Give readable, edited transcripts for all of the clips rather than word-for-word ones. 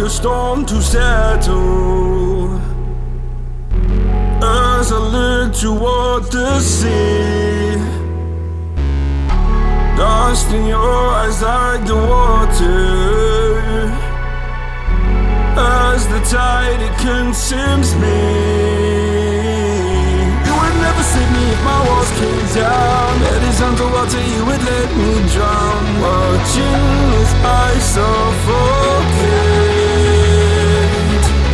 a storm to settle as I look toward the sea. Dust in your eyes like the water, as the tide it consumes me. You would never save me if my walls came down. Head is underwater, you would let me drown. Watching as I suffocate.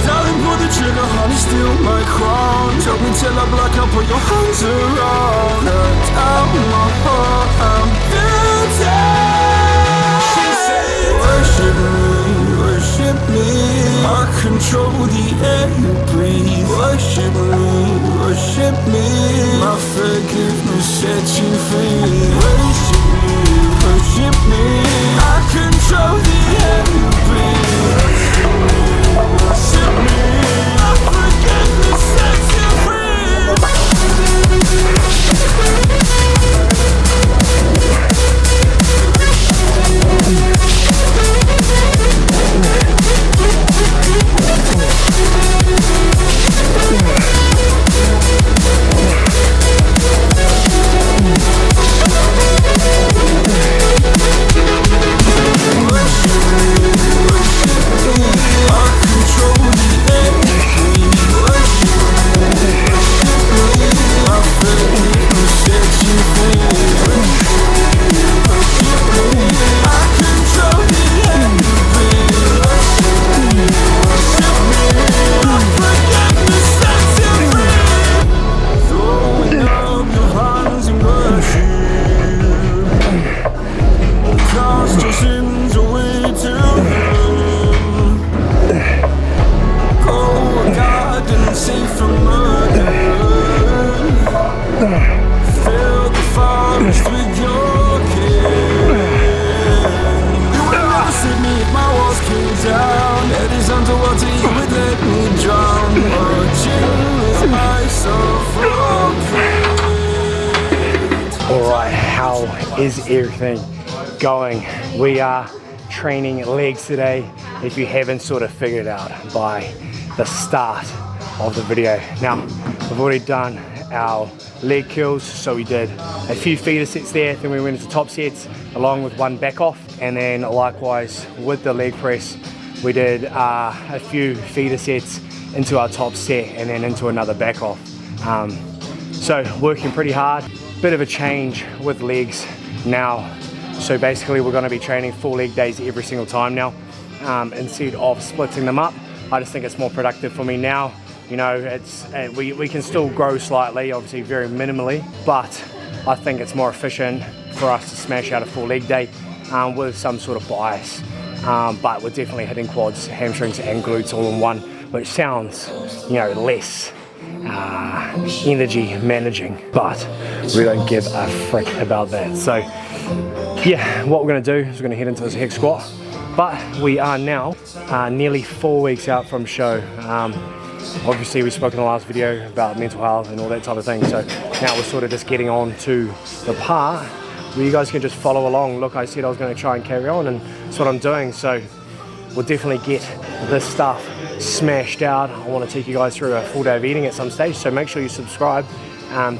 Darling, pull the trigger, honey, steal my crown. Choke me till I black out, put your hands around. Cut out my heart, I'm guilty. She said, worship me, I control the air you breathe. Worship me, my forgiveness sets you free. Worship me, I control the air you breathe. Worship me, my forgiveness sets you free. Alright, how is everything going? We are training legs today, if you haven't sort of figured it out by the start of the video. Now, we've already done our leg curls, so we did a few feeder sets there, then we went into top sets along with one back off, and then likewise with the leg press we did a few feeder sets into our top set and then into another back off. So working pretty hard. Bit of a change with legs now, so basically we're going to be training full leg days every single time now, instead of splitting them up. I just think it's more productive for me now. You know, it's we can still grow slightly, obviously very minimally, but I think it's more efficient for us to smash out a full leg day with some sort of bias. But we're definitely hitting quads, hamstrings and glutes all in one, which sounds, you know, less energy managing, but we don't give a frick about that. So yeah, what we're going to do is we're going to head into this hex squat, but we are now nearly 4 weeks out from show. Obviously we spoke in the last video about mental health and all that type of thing, so now we're sort of just getting on to the part where you guys can just follow along. Look, I said I was going to try and carry on, and that's what I'm doing, so we'll definitely get this stuff smashed out. I want to take you guys through a full day of eating at some stage, so make sure you subscribe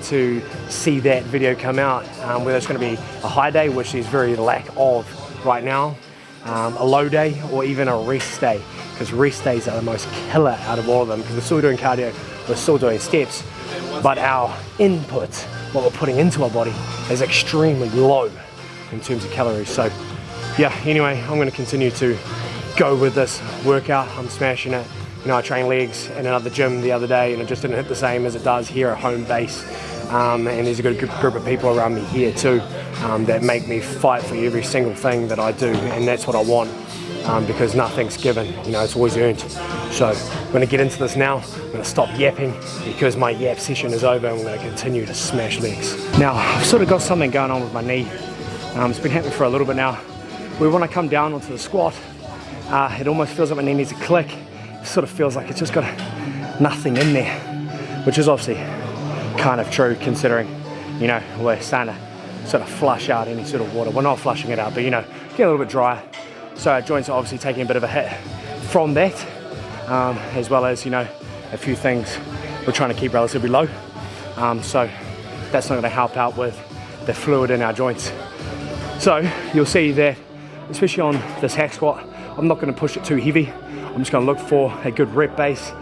to see that video come out, whether it's going to be a high day, which there's very lack of right now, a low day, or even a rest day, because rest days are the most killer out of all of them, because we're still doing cardio, we're still doing steps, but our input, what we're putting into our body, is extremely low in terms of calories. So yeah, anyway, I'm going to continue to go with this workout. I'm smashing it. You know, I trained legs in another gym the other day and it just didn't hit the same as it does here at home base. And there's a good group of people around me here too that make me fight for every single thing that I do, and that's what I want, because nothing's given, you know, it's always earned. So I'm going to get into this now. I'm going to stop yapping because my yap session is over, and we're going to continue to smash legs. Now, I've sort of got something going on with my knee. It's been happening for a little bit now. When I come down onto the squat, it almost feels like my knee needs a click. It sort of feels like it's just got nothing in there, which is obviously kind of true considering, you know, we're starting to sort of flush out any sort of water. We're not flushing it out, but you know, getting a little bit drier. So our joints are obviously taking a bit of a hit from that, as well as, you know, a few things we're trying to keep relatively low. So that's not going to help out with the fluid in our joints. So you'll see that, especially on this hack squat, I'm not going to push it too heavy. I'm just going to look for a good rep base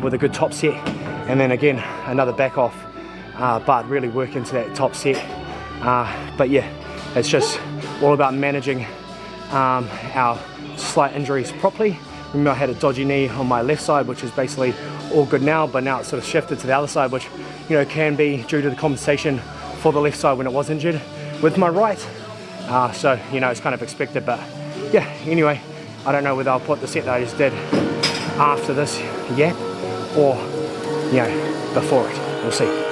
with a good top set, and then again another back off, but really work into that top set. But yeah, it's just all about managing our slight injuries properly. Remember, I had a dodgy knee on my left side, which is basically all good now, but now it's sort of shifted to the other side, which, you know, can be due to the compensation for the left side when it was injured with my right. So, you know, it's kind of expected, but yeah, anyway, I don't know whether I'll put the set that I just did after this yap or, you know, before it. We'll see.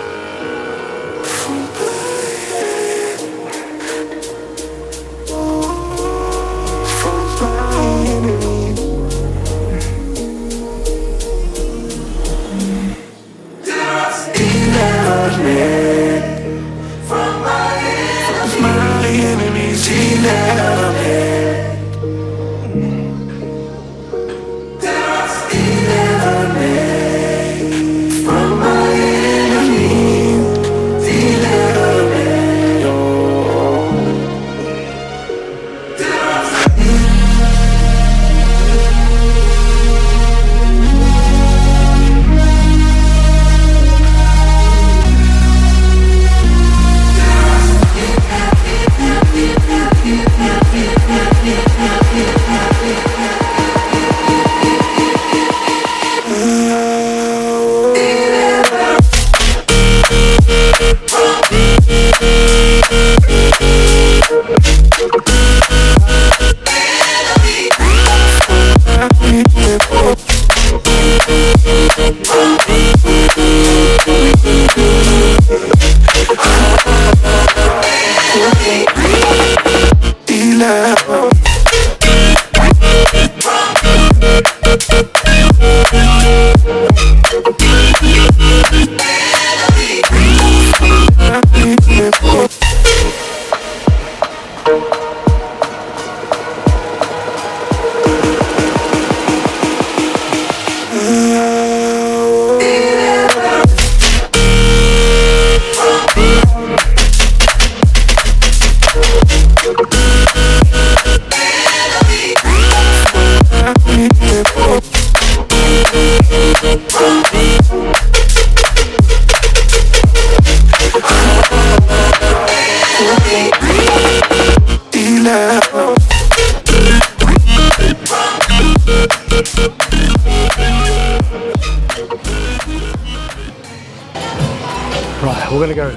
Right, we're going to go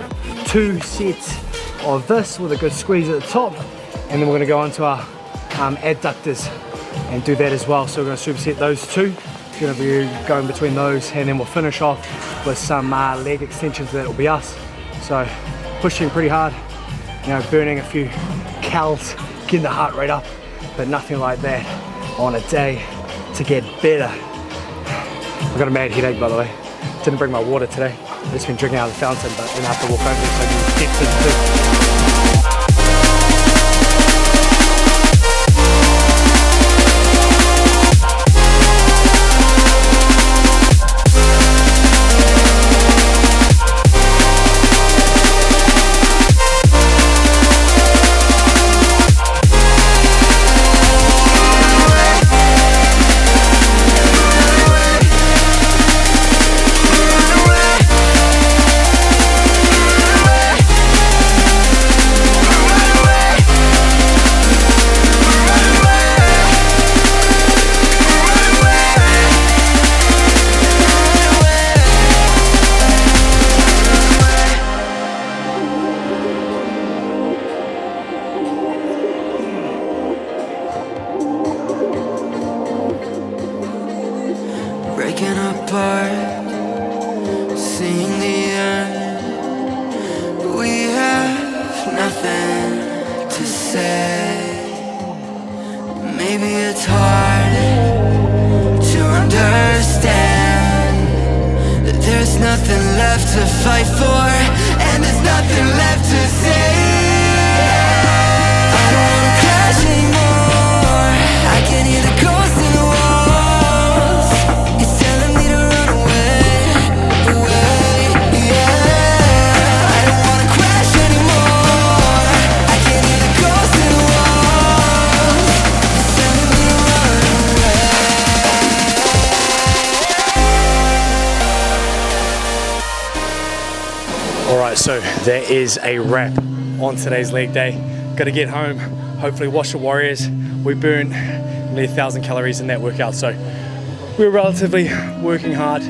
2 sets of this with a good squeeze at the top, and then we're going to go onto our adductors and do that as well. So we're going to superset those 2. It's going to be going between those, and then we'll finish off with some leg extensions. That'll be us. So pushing pretty hard, you know, burning a few calories, getting the heart rate up, but nothing like that on a day to get better. I've got a mad headache, by the way. Didn't bring my water today. I've just been drinking out of the fountain, but then I have to walk over there so I can get to the breaking apart, seeing the end. We have nothing to say. Maybe it's hard to understand that there's nothing left to fight for, and there's nothing left to say. I don't wanna crash anymore. I can hear the ghosts in the wall. So that is a wrap on today's leg day. Got to get home, hopefully watch the Warriors. We burnt nearly 1,000 calories in that workout, so we're relatively working hard,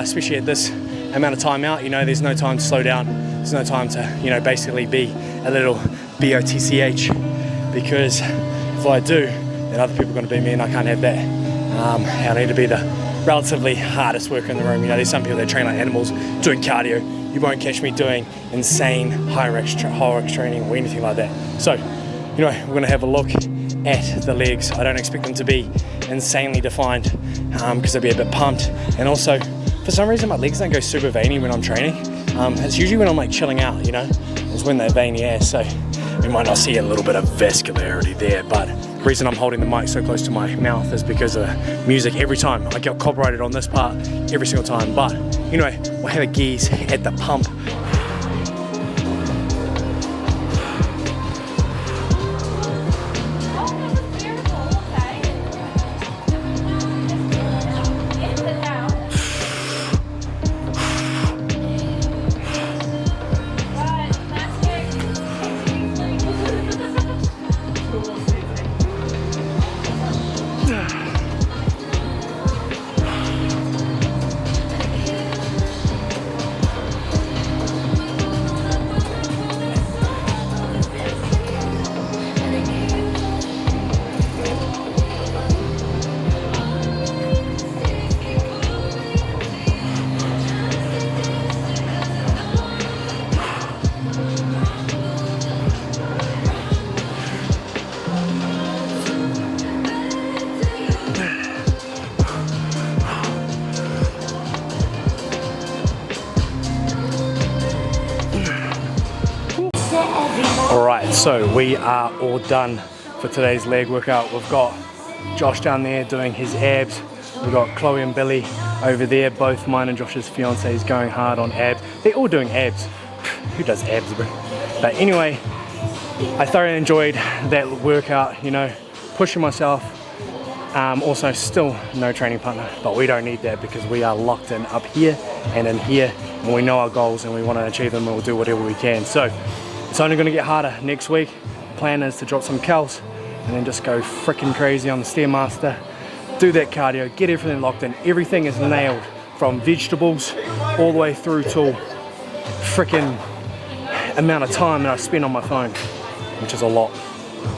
especially at this amount of time out. You know, there's no time to slow down. There's no time to, you know, basically be a little BOTCH, because if I do, then other people are going to be me, and I can't have that. I need to be the relatively hardest worker in the room. You know, there's some people that train like animals doing cardio. You won't catch me doing insane high reps training or anything like that. So, you know, we're going to have a look at the legs. I don't expect them to be insanely defined because they'll be a bit pumped. And also, for some reason, my legs don't go super veiny when I'm training. It's usually when I'm like chilling out, you know, is when they're veiny ass. So we might not see a little bit of vascularity there, but the reason I'm holding the mic so close to my mouth is because of the music. Every time I get copyrighted on this part, every single time. But anyway, we'll have a geese at the pump. Alright, so we are all done for today's leg workout. We've got Josh down there doing his abs. We've got Chloe and Billy over there, both mine and Josh's fiancés going hard on abs. They're all doing abs. Who does abs, bro? But anyway, I thoroughly enjoyed that workout, you know, pushing myself. Also, still no training partner, but we don't need that because we are locked in up here and in here, and we know our goals and we want to achieve them, and we'll do whatever we can. So it's only going to get harder next week. The plan is to drop some cals and then just go freaking crazy on the Stairmaster, do that cardio, get everything locked in. Everything is nailed, from vegetables all the way through to freaking amount of time that I spend on my phone, which is a lot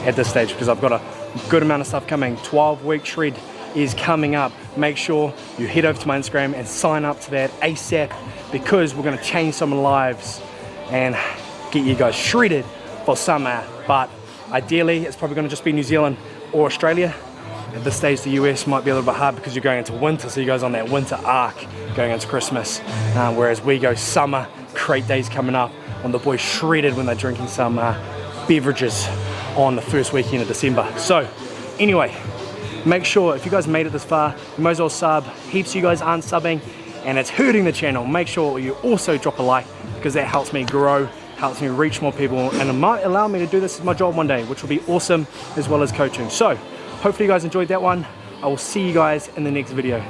at this stage because I've got a good amount of stuff coming. 12-week shred is coming up. Make sure you head over to my Instagram and sign up to that ASAP, because we're going to change some lives and get you guys shredded for summer. But ideally it's probably going to just be New Zealand or Australia. At this stage the US might be a little bit hard because you're going into winter, so you guys on that winter arc going into Christmas, whereas we go summer. Crate days coming up on the boys shredded when they're drinking some beverages on the first weekend of December. So anyway, make sure if you guys made it this far, you might as well sub. Heaps of you guys aren't subbing and it's hurting the channel. Make sure you also drop a like, because that helps me grow, helps me reach more people, and it might allow me to do this as my job one day, which will be awesome, as well as coaching. So hopefully you guys enjoyed that one. I will see you guys in the next video.